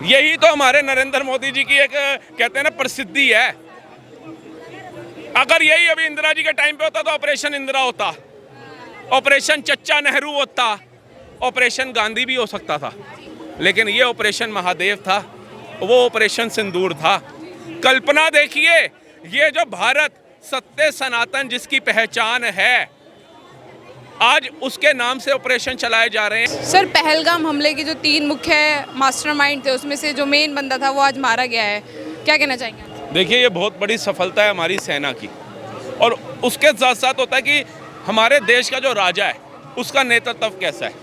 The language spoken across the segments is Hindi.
यही तो हमारे नरेंद्र मोदी जी की एक कहते हैं ना प्रसिद्धि है। अगर यही अभी इंदिरा जी के टाइम पे होता तो ऑपरेशन इंदिरा होता, ऑपरेशन चच्चा नेहरू होता, ऑपरेशन गांधी भी हो सकता था, लेकिन ये ऑपरेशन महादेव था, वो ऑपरेशन सिंदूर था। कल्पना देखिए, ये जो भारत सत्य सनातन जिसकी पहचान है, आज उसके नाम से ऑपरेशन चलाए जा रहे हैं। सर, पहलगाम हमले के जो 3 मुख्य मास्टरमाइंड थे उसमें से जो मेन बंदा था वो आज मारा गया है, क्या कहना चाहेंगे? देखिए, ये बहुत बड़ी सफलता है हमारी सेना की, और उसके साथ साथ होता है कि हमारे देश का जो राजा है उसका नेतृत्व कैसा है,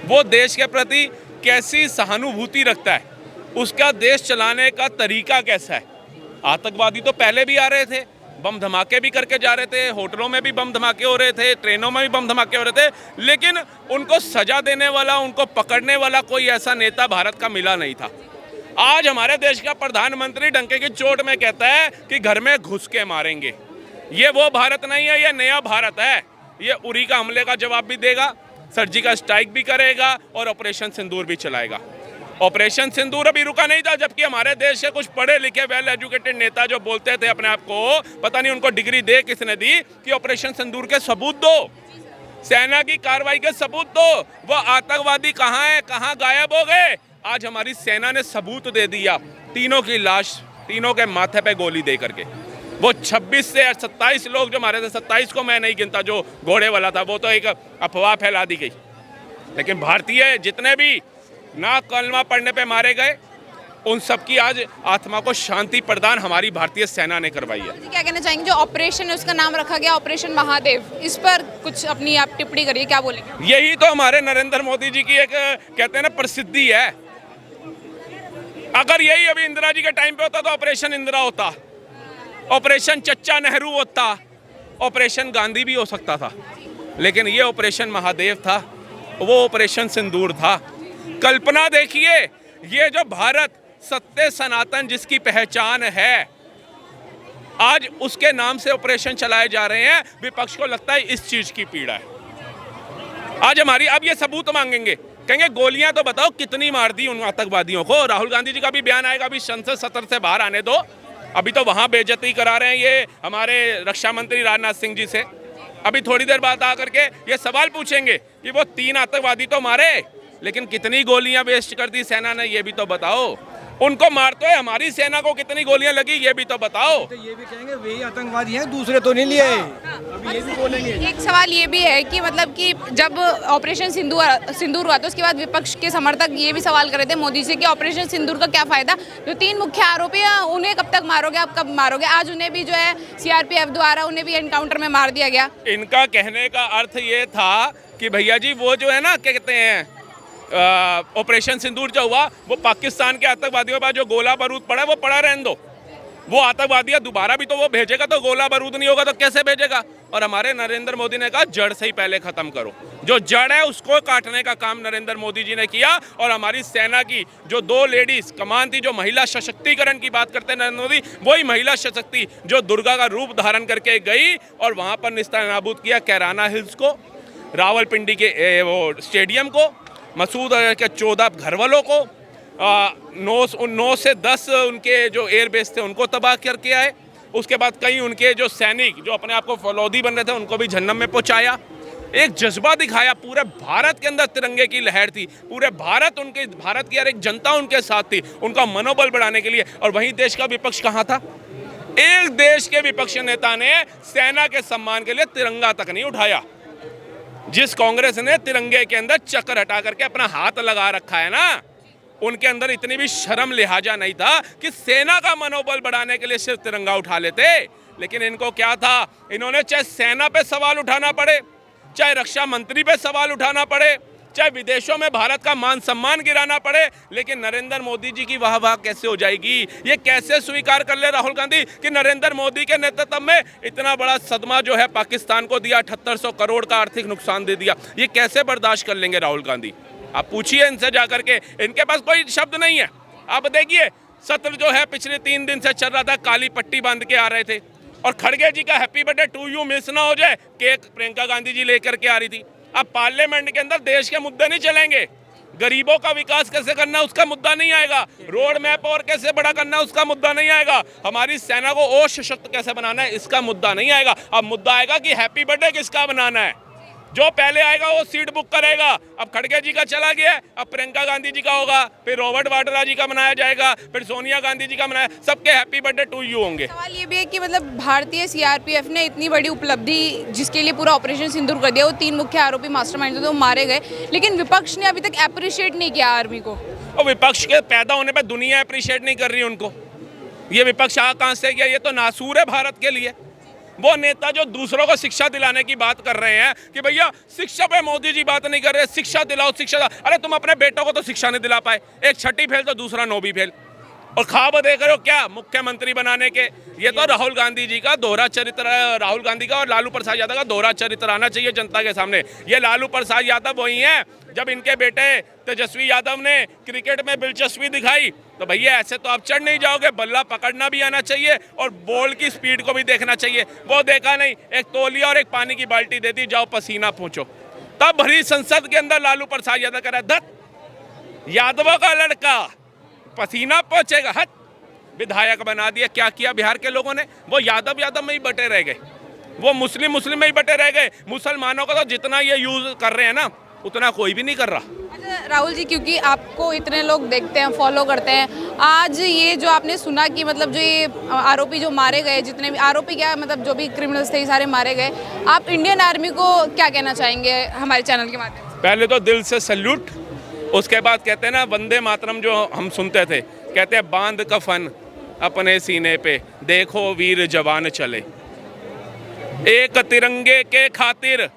वो देश के प्रति कैसी सहानुभूति रखता है, उसका देश चलाने का तरीका कैसा है। आतंकवादी तो पहले भी आ रहे थे, बम धमाके भी करके जा रहे थे, होटलों में भी बम धमाके हो रहे थे, ट्रेनों में भी बम धमाके हो रहे थे, लेकिन उनको सजा देने वाला, उनको पकड़ने वाला कोई ऐसा नेता भारत का मिला नहीं था। आज हमारे देश का प्रधानमंत्री डंके की चोट में कहता है कि घर में घुस के मारेंगे। ये वो भारत नहीं है, ये नया भारत है। ये उरी का हमले का जवाब भी देगा, सर्जिकल स्ट्राइक भी करेगा और ऑपरेशन सिंदूर भी चलाएगा। ऑपरेशन सिंदूर अभी रुका नहीं था, जबकि हमारे देश के कुछ पढ़े लिखे वेल एजुकेटेड नेता जो बोलते थे अपने आप को, पता नहीं उनको डिग्री दे किसने दी, कि ऑपरेशन सिंदूर के सबूत दो, सेना की कार्रवाई के सबूत दो, वो आतंकवादी कहाँ है, कहाँ गायब हो गए। आज हमारी सेना ने सबूत दे दिया, तीनों की लाश, तीनों के माथे पे गोली दे करके। वो 26 से 27 लोग जो मारे थे, 27 को मैं नहीं गिनता, जो घोड़े वाला था वो तो एक अफवाह फैला दी गई, लेकिन भारतीय जितने भी ना कलमा पढ़ने पे मारे गए, उन सब की आज आत्मा को शांति प्रदान हमारी भारतीय सेना ने करवाई है। क्या कहना चाहेंगे, जो ऑपरेशन है उसका नाम रखा गया ऑपरेशन महादेव, इस पर कुछ अपनी आप टिप्पणी करिए, क्या बोलेंगे? यही तो हमारे नरेंद्र मोदी जी की एक कहते हैं ना प्रसिद्धि है। अगर यही अभी इंदिरा जी के टाइम पे होता तो ऑपरेशन इंदिरा होता, ऑपरेशन चच्चा नेहरू होता, ऑपरेशन गांधी भी हो सकता था, लेकिन ये ऑपरेशन महादेव था, वो ऑपरेशन सिंदूर था। कल्पना देखिए, ये जो भारत सत्य सनातन जिसकी पहचान है, आज उसके नाम से ऑपरेशन चलाए जा रहे हैं। विपक्ष को लगता है इस चीज की पीड़ा है। आज हमारी अब ये सबूत मांगेंगे, कहेंगे गोलियां तो बताओ कितनी मार दी उन आतंकवादियों को। राहुल गांधी जी का भी बयान आएगा, अभी संसद सत्र से बाहर आने दो, अभी तो वहां बेइज्जती करा रहे हैं ये हमारे रक्षा मंत्री राजनाथ सिंह जी से। अभी थोड़ी देर बाद आकर के ये सवाल पूछेंगे कि वो 3 आतंकवादी तो मारे, लेकिन कितनी गोलियां वेस्ट कर दी सेना ने, ये भी तो बताओ। उनको मारते है, हमारी सेना को कितनी गोलियां लगी, ये भी तो बताओ। तो ये भी कहेंगे वही आतंकवादी हैं, दूसरे तो नहीं लिए। अभी ये भी बोलेंगे। एक सवाल ये भी है कि मतलब कि जब ऑपरेशन सिंदूर हुआ तो उसके बाद विपक्ष के समर्थक ये भी सवाल कर रहे थे मोदी से कि ऑपरेशन सिंदूर का क्या फायदा, जो 3 मुख्य आरोपी हैं उन्हें कब तक मारोगे, आप कब मारोगे? आज उन्हें भी जो है CRPF द्वारा उन्हें भी एनकाउंटर में मार दिया गया। इनका कहने का अर्थ ये था कि भैया जी वो जो है ना, क्या कहते हैं, ऑपरेशन सिंदूर जो हुआ, वो पाकिस्तान के आतंकवादियों पर जो गोला बारूद पड़ा वो पड़ा रहने दो। वो आतंकवादी दोबारा भी तो वो भेजेगा, तो गोला बारूद नहीं होगा तो कैसे भेजेगा। और हमारे नरेंद्र मोदी ने कहा जड़ से ही पहले खत्म करो, जो जड़ है उसको काटने का काम नरेंद्र मोदी जी ने किया। और हमारी सेना की जो 2 लेडीज कमान थी, जो महिला सशक्तिकरण की बात करते हैं नरेंद्र मोदी, वही महिला सशक्ति जो दुर्गा का रूप धारण करके गई और वहां पर निस्तानाबूद किया कैराना हिल्स को, रावलपिंडी के वो स्टेडियम को, मसूद के 14 घरवालों को, 9 से 10 उनके जो एयरबेस थे उनको तबाह करके आए। उसके बाद कई उनके जो सैनिक जो अपने आप को फौलादी बन रहे थे उनको भी जहन्नम में पहुंचाया। एक जज्बा दिखाया, पूरे भारत के अंदर तिरंगे की लहर थी, पूरे भारत की हर एक जनता उनके साथ थी, उनका मनोबल बढ़ाने के लिए। और वहीं देश का विपक्ष कहाँ था? एक देश के विपक्ष नेता ने सेना के सम्मान के लिए तिरंगा तक नहीं उठाया। जिस कांग्रेस ने तिरंगे के अंदर चक्कर हटा करके अपना हाथ लगा रखा है ना, उनके अंदर इतनी भी शर्म लिहाजा नहीं था कि सेना का मनोबल बढ़ाने के लिए सिर्फ तिरंगा उठा लेते। लेकिन इनको क्या था, इन्होंने चाहे सेना पे सवाल उठाना पड़े, चाहे रक्षा मंत्री पे सवाल उठाना पड़े, चाहे विदेशों में भारत का मान सम्मान गिराना पड़े, लेकिन नरेंद्र मोदी जी की वाह कैसे हो जाएगी? ये कैसे स्वीकार कर ले राहुल गांधी कि नरेंद्र मोदी के नेतृत्व में इतना बड़ा सदमा जो है पाकिस्तान को दिया, 7800 करोड़ का आर्थिक नुकसान दे दिया, ये कैसे बर्दाश्त कर लेंगे राहुल गांधी? आप पूछिए इनसे जाकर के, इनके पास कोई शब्द नहीं है। आप देखिए, सत्र जो है पिछले 3 दिन से चल रहा था, काली पट्टी बांध के आ रहे थे, और खड़गे जी का happy birthday to you miss ना हो जाए, केक प्रियंका गांधी जी लेकर के आ रही थी। अब पार्लियामेंट के अंदर देश के मुद्दे नहीं चलेंगे, गरीबों का विकास कैसे करना है उसका मुद्दा नहीं आएगा, रोड मैप और कैसे बड़ा करना है उसका मुद्दा नहीं आएगा, हमारी सेना को और सशक्त कैसे बनाना है इसका मुद्दा नहीं आएगा। अब मुद्दा आएगा कि हैप्पी बर्थडे किसका बनाना है। जो पहले आएगा वो सीट बुक करेगा। अब खड़गे जी का चला गया, अब प्रियंका गांधी जी का होगा, फिर रॉबर्ट वाड्रा जी का मनाया जाएगा, फिर सोनिया गांधी जी का मनाया, सबके हैप्पी बर्थडे टू यू होंगे। सवाल ये भी है कि मतलब भारतीय सीआरपीएफ ने इतनी बड़ी उपलब्धि जिसके लिए पूरा ऑपरेशन सिंदूर कर दिया, वो 3 मुख्य आरोपी मास्टरमाइंड थे तो मारे गए, लेकिन विपक्ष ने अभी तक अप्रिशिएट नहीं किया आर्मी को। और विपक्ष के पैदा होने पर दुनिया अप्रिशिएट नहीं कर रही उनको। ये विपक्ष कहाँ से गया? ये तो नासूर है भारत के लिए। वो नेता जो दूसरों को शिक्षा दिलाने की बात कर रहे हैं कि भैया शिक्षा पे मोदी जी बात नहीं कर रहे, शिक्षा दिलाओ शिक्षा दिलाओ। अरे तुम अपने बेटों को तो शिक्षा नहीं दिला पाए, एक छठी फेल तो दूसरा नौवीं फेल, और ख्वाब देख रहे हो क्या मुख्यमंत्री बनाने के। ये तो राहुल गांधी जी का दोहरा चरित्र, राहुल गांधी का और लालू प्रसाद यादव का दोहरा चरित्र आना चाहिए जनता के सामने। ये लालू प्रसाद यादव वही हैं जब इनके बेटे तेजस्वी यादव ने क्रिकेट में दिलचस्पी दिखाई तो भैया ऐसे तो आप चढ़ नहीं जाओगे, बल्ला पकड़ना भी आना चाहिए और बॉल की स्पीड को भी देखना चाहिए। वो देखा नहीं, एक तौलिया और एक पानी की बाल्टी दे दी, जाओ पसीना पूछो। तब भरी संसद के अंदर लालू प्रसाद यादव कह रहा है धत यादवों का लड़का पसीना पहुंचेगा, हट विधायक बना दिया। क्या किया बिहार के लोगों ने? वो यादव में ही बटे रह गए, वो मुस्लिम में ही बटे रह गए। मुसलमानों का तो जितना ये यूज कर रहे हैं ना उतना कोई भी नहीं कर रहा। अच्छा राहुल जी, क्योंकि आपको इतने लोग देखते हैं, फॉलो करते हैं, आज ये जो आपने सुना कि मतलब जो ये आरोपी जो मारे गए, जितने भी आरोपी क्या मतलब जो भी क्रिमिनल्स थे सारे मारे गए, आप इंडियन आर्मी को क्या कहना चाहेंगे हमारे चैनल के माध्यम से? पहले तो दिल से सल्यूट, उसके बाद कहते हैं ना वंदे मातरम जो हम सुनते थे, कहते हैं बांध कफन अपने सीने पे देखो वीर जवान चले, एक तिरंगे के खातिर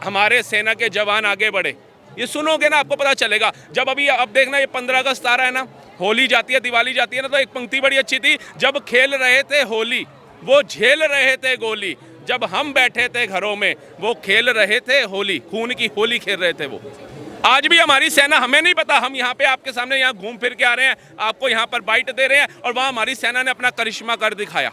हमारे सेना के जवान आगे बढ़े। ये सुनोगे ना आपको पता चलेगा। जब अभी अब देखना ये 15 अगस्त आ रहा है ना, होली जाती है, दिवाली जाती है ना, तो एक पंक्ति बड़ी अच्छी थी, जब खेल रहे थे होली वो झेल रहे थे गोली, जब हम बैठे थे घरों में वो खेल रहे थे होली, खून की होली खेल रहे थे वो। आज भी हमारी सेना, हमें नहीं पता, हम यहाँ पे आपके सामने यहाँ घूम फिर के आ रहे हैं, आपको यहाँ पर बाइट दे रहे हैं, और वहाँ हमारी सेना ने अपना करिश्मा कर दिखाया।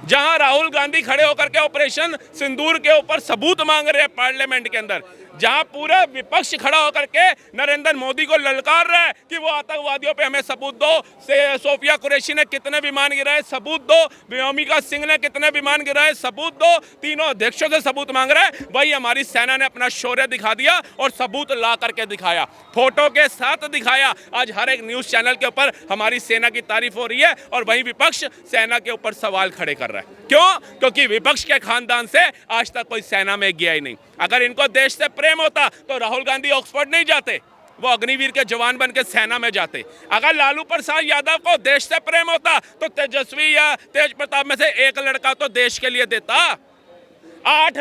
जहां राहुल गांधी खड़े होकर के ऑपरेशन सिंदूर के ऊपर सबूत मांग रहे हैं पार्लियामेंट के अंदर, जहां पूरा विपक्ष खड़ा होकर के नरेंद्र मोदी को ललकार रहा है कि वो आतंकवादियों पे हमें सबूत दो, सोफिया कुरैशी ने कितने विमान गिराए सबूत दो, व्योमिका सिंह ने कितने विमान गिराए सबूत दो, तीनों अध्यक्षों से सबूत मांग रहे हैं। वही हमारी सेना ने अपना शौर्य दिखा दिया और सबूत ला करके दिखाया, फोटो के साथ दिखाया। आज हर एक न्यूज चैनल के ऊपर हमारी सेना की तारीफ हो रही है और वही विपक्ष सेना के ऊपर सवाल खड़े कर रहा है। क्यों? क्योंकि विपक्ष के खानदान से आज तक कोई सेना में गया ही नहीं। अगर इनको देश से प्रेम होता तो राहुल गांधी ऑक्सफोर्ड नहीं जाते, वो अग्निवीर के जवान बन के सेना में जाते। अगर लालू प्रसाद यादव को देश से प्रेम होता तो तेजस्वी या तेज प्रताप में से एक लड़का तो देश के लिए देता। 7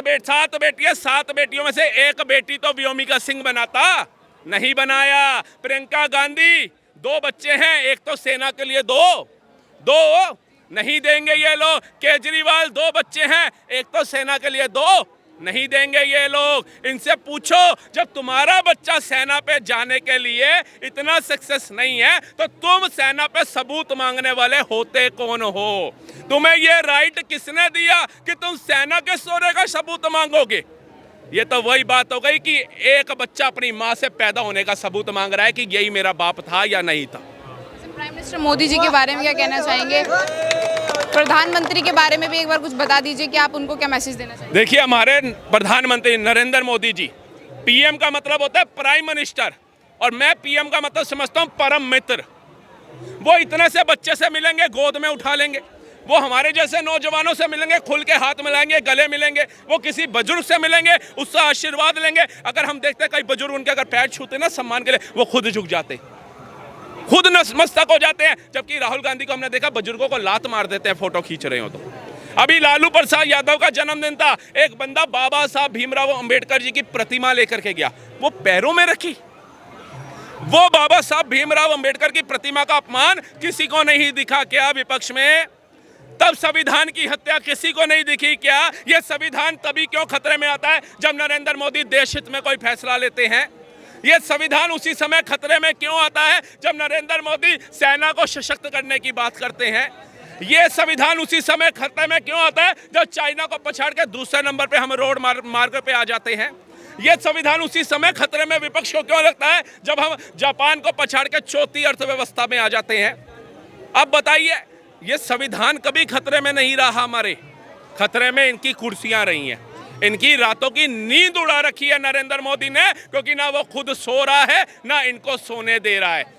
बेटियां, 7 बेटियों में से एक बेटी तो व्योमिका सिंह बनाता, नहीं बनाया। प्रियंका गांधी 2 बच्चे हैं, एक तो सेना के लिए दो नहीं देंगे ये लोग। केजरीवाल 2 बच्चे हैं, एक तो सेना के लिए 2 नहीं देंगे ये लोग। इनसे पूछो जब तुम्हारा बच्चा सेना पे जाने के लिए इतना सक्सेस नहीं है तो तुम सेना पे सबूत मांगने वाले होते कौन हो? तुम्हें ये राइट किसने दिया कि तुम सेना के शौर्य का सबूत मांगोगे? ये तो वही बात हो गई कि एक बच्चा अपनी माँ से पैदा होने का सबूत मांग रहा है कि यही मेरा बाप था या नहीं था। प्राइम मिनिस्टर मोदी जी के बारे में क्या कहना चाहेंगे? प्रधानमंत्री के बारे में भी एक बार कुछ बता दीजिए कि आप उनको क्या मैसेज देना चाहेंगे? देखिए, हमारे प्रधानमंत्री नरेंद्र मोदी जी, पीएम का मतलब होता है प्राइम मिनिस्टर, और मैं पीएम का मतलब समझता हूँ परम मित्र। वो इतने से बच्चे से मिलेंगे, गोद में उठा लेंगे, वो हमारे जैसे नौजवानों से मिलेंगे, खुल के हाथ मिलाएंगे, गले मिलेंगे, वो किसी बुजुर्ग से मिलेंगे, उससे आशीर्वाद लेंगे। अगर हम देखते हैं कई बुजुर्ग उनके अगर पैर छूते ना सम्मान के लिए, वो खुद झुक जाते, खुद नतमस्तक हो जाते हैं। जबकि राहुल गांधी को हमने देखा बुजुर्गों को लात मार देते हैं फोटो खींच रहे हो तो। अभी लालू प्रसाद यादव का जन्मदिन था, एक बंदा बाबा साहब भीमराव अंबेडकर जी की प्रतिमा लेकर के गया, वो पैरों में रखी। वो बाबा साहब भीमराव अंबेडकर की प्रतिमा का अपमान किसी को नहीं दिखा क्या विपक्ष में? तब संविधान की हत्या किसी को नहीं दिखी क्या? ये संविधान तभी क्यों खतरे में आता है जब नरेंद्र मोदी देश हित में कोई फैसला लेते हैं? ये संविधान उसी समय खतरे में क्यों आता है जब नरेंद्र मोदी सेना को सशक्त करने की बात करते हैं? ये संविधान उसी समय खतरे में क्यों आता है जब चाइना को पछाड़ के दूसरे नंबर पे हम रोड मार्ग पे आ जाते हैं? ये संविधान उसी समय खतरे में विपक्ष को क्यों लगता है जब हम जापान को पछाड़ के चौथी अर्थव्यवस्था में आ जाते हैं? अब बताइए, ये संविधान कभी खतरे में नहीं रहा हमारे, खतरे में इनकी कुर्सियां रही हैं, इनकी रातों की नींद उड़ा रखी है नरेंद्र मोदी ने, क्योंकि ना वो खुद सो रहा है ना इनको सोने दे रहा है।